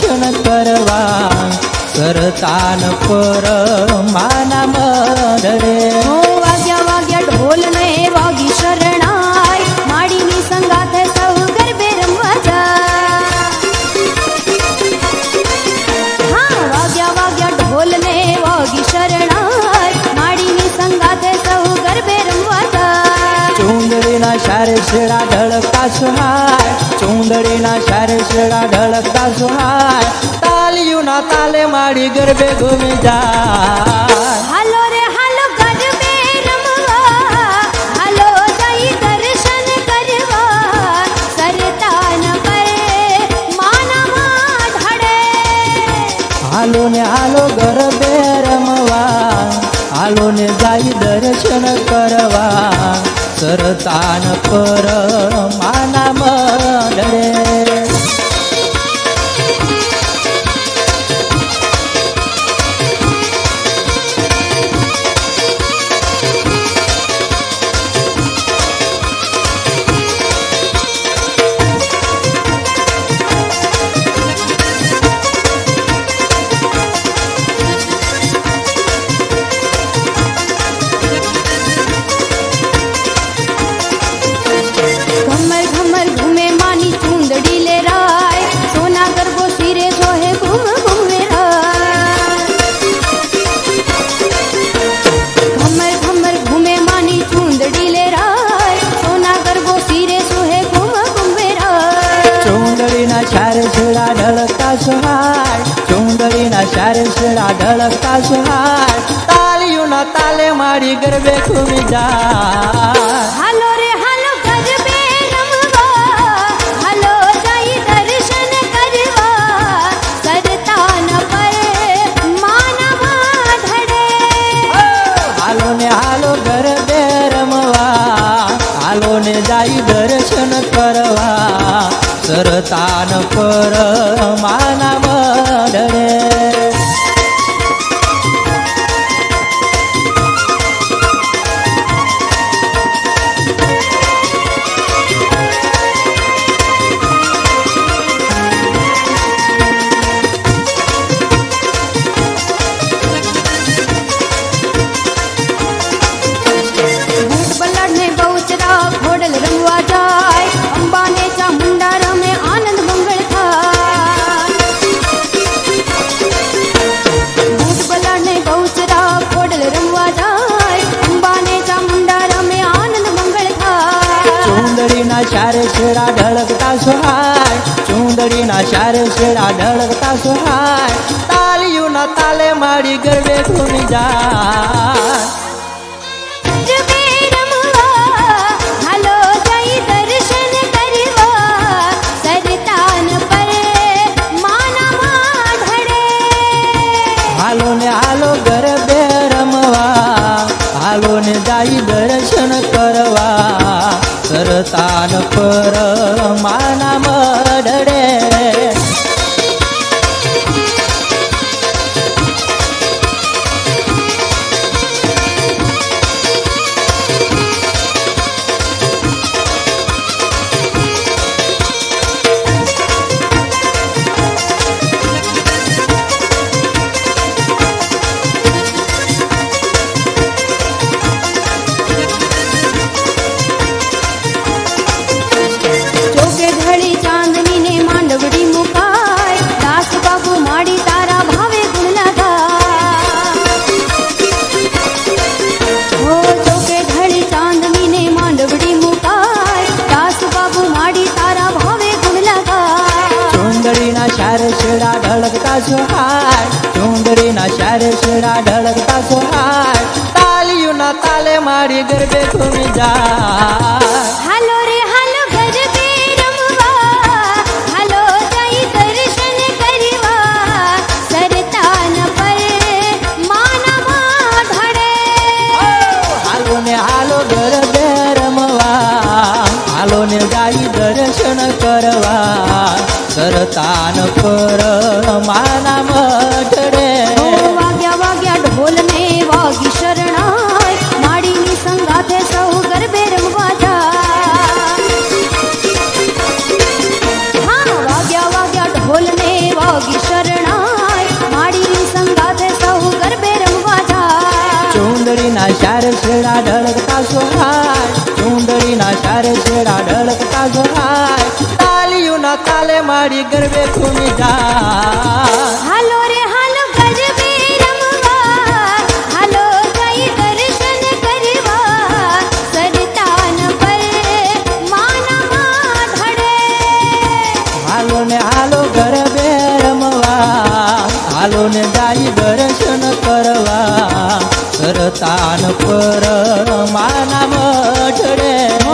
दर्शन करवा सरतान पर माना मढडे वाग्या वाग्या ढोल ने वागी शरणाय माडीनी संगात सौ गरबे रमवा वाग्या वाग्या ढोल ने वागी शरणाय माडीनी संगात सौ गरबे रमवा चुंदडीना शारे शेडा ढळकता सुहाय चुंदडीना शारे शेडा ढळकता सुहाय तालियूना ताले माडी गरबे घुमी जाय हालो रे हालो गरबे रमवा हालो जाई दर्शन करवा सरतान पर माना मढडे हालो ने हालो गरबे रमवा हालो ने जाई दर्शन करवा सरतान पर माना मढडे घमर घमर घूमे मानी चुंदड़ी ले राय सोना गरबो सिरे सोहे घूम घूमे राय घमर घमर घूमे मानी चुंदड़ी ले राय सोना गरबो सिरे सोहे घूम घूमे राय चुंदडीना शारे शेडा ढळकता सुहाय चुंदडीना शारे शेडा ढळकता सुहाय तालियूना ताले माडी गरबे घुमी जाय हालो रे हालो गरबे रमवा हालो जाई दर्शन करवा सरतान पर माना मढडे हालो ने हालो गरबे रमवा हालो ने जाई दर्शन करवा सरतान पर माना मढडे बूट बल्लाडने बहुचरा घोडल रमवा जाय अंबानेच्या मुंडा रमे आनंद मंगळ थाय बूट बल्लाडने बहुचरा घोडल रमवा जाय अंबानेच्या मुंडा रमे आनंद मंगळ थाय चुंदडीना शारे शेडा ढळकता सुहाय चुंदडीना शारे शेडा ढळकता सुहाय तालियूना ताले माडी गरबे घुमी जाय गरबे रमवा हालो जाई दर्शन करवा सरतान पर माना मढडे हालो ने हालो गरबे रमवा हालो ने जाई दर्शन करवा सरतान पर माना मढडे चौके घड़ी चांदनी ने मांडवड़ी मुकाय दास बाबू माड़ी तारा भावे गुण लगा हो चौके घड़ी चांदनी ने मांडवड़ी मुकाय दास बाबू माड़ी तारा भावे गुण लगा चुंदडीना शारे शेडा ढळकता सुहाय चुंदडीना शारे शेडा ढळकता सुहाय तालियूना ताले माडी गरबे घुमी जाय हालो रे हालो गरबे रमवा हालो जाई दर्शन करवा सरतान पर माना मढडे हालो ने हालो गरबे रमवा हालो ने जाई दर्शन करवा सरतान पर माना मढडे वाग्या वाग्या ढोल ने वागी शरणाय माडीनी संगाथे सौ गरबे रमवा वाग्या वाग्या ढोल ने वागी શારે છેડા ઢળકતા સોહાય ચૂંદડીના શારે છેડા ઢળકતા સોહાય તાલીઓના તાલે મારી ગરબે ઘૂમી જાય હાલો રે હાલો ગરબે રમવા હાલો જઈ દર્શન કરવા સરતાન પર માના ધડે હાલો ને હાલો ગરબે રમવા હાલો ને જાય દર્શન કરવા સરતાન પર માના મઢડે